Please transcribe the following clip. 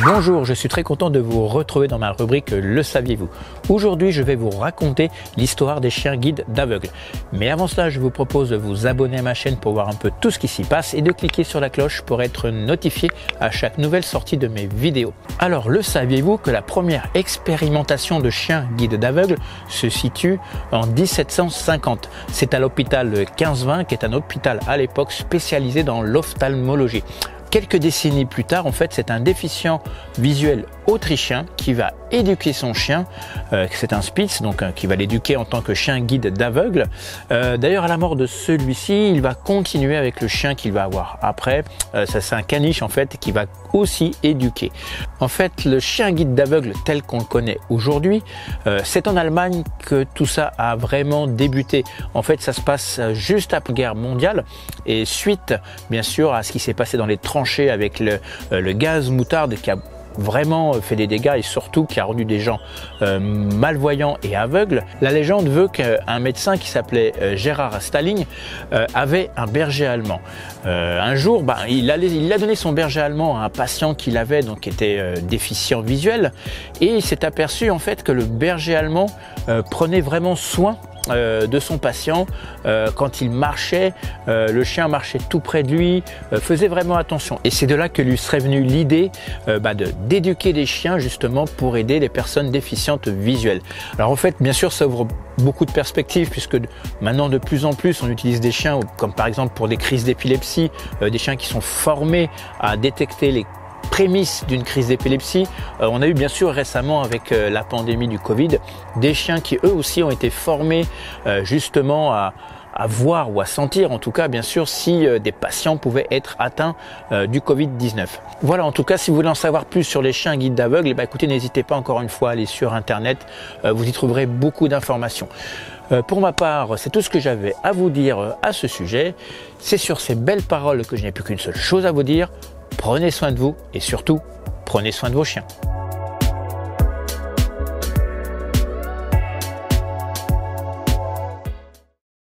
Bonjour, je suis très content de vous retrouver dans ma rubrique Le saviez-vous. Aujourd'hui, je vais vous raconter l'histoire des chiens guides d'aveugles. Mais avant cela, je vous propose de vous abonner à ma chaîne pour voir un peu tout ce qui s'y passe et de cliquer sur la cloche pour être notifié à chaque nouvelle sortie de mes vidéos. Alors, le saviez-vous que la première expérimentation de chiens guides d'aveugles se situe en 1750. C'est à l'hôpital 1520, qui est un hôpital à l'époque spécialisé dans l'ophtalmologie. Quelques décennies plus tard, en fait, c'est un déficient visuel autrichien qui va éduquer son chien, c'est un Spitz, donc qui va l'éduquer en tant que chien guide d'aveugle. D'ailleurs, à la mort de celui-ci, il va continuer avec le chien qu'il va avoir après. Ça, c'est un caniche en fait qui va aussi éduquer. En fait, le chien guide d'aveugle tel qu'on le connaît aujourd'hui, c'est en Allemagne que tout ça a vraiment débuté. En fait, ça se passe juste après la guerre mondiale et suite, bien sûr, à ce qui s'est passé dans les tranchées avec le gaz moutarde qui a vraiment fait des dégâts et surtout qui a rendu des gens malvoyants et aveugles. La légende veut qu'un médecin qui s'appelait Gérard Stalling avait un berger allemand. Un jour, il a donné son berger allemand à un patient qu'il avait, donc qui était déficient visuel, et il s'est aperçu en fait que le berger allemand prenait vraiment soin de son patient. Quand il marchait, le chien marchait tout près de lui, faisait vraiment attention. Et c'est de là que lui serait venue l'idée d'éduquer des chiens justement pour aider les personnes déficientes visuelles. Alors en fait, bien sûr, ça ouvre beaucoup de perspectives puisque maintenant de plus en plus on utilise des chiens comme par exemple pour des crises d'épilepsie, des chiens qui sont formés à détecter les prémices d'une crise d'épilepsie. On a eu bien sûr récemment avec la pandémie du Covid des chiens qui eux aussi ont été formés justement à voir ou à sentir en tout cas bien sûr si des patients pouvaient être atteints du Covid-19. Voilà, en tout cas si vous voulez en savoir plus sur les chiens guides d'aveugles, écoutez, n'hésitez pas encore une fois à aller sur internet, vous y trouverez beaucoup d'informations. Pour ma part, c'est tout ce que j'avais à vous dire à ce sujet. C'est sur ces belles paroles que je n'ai plus qu'une seule chose à vous dire. Prenez soin de vous et surtout, prenez soin de vos chiens.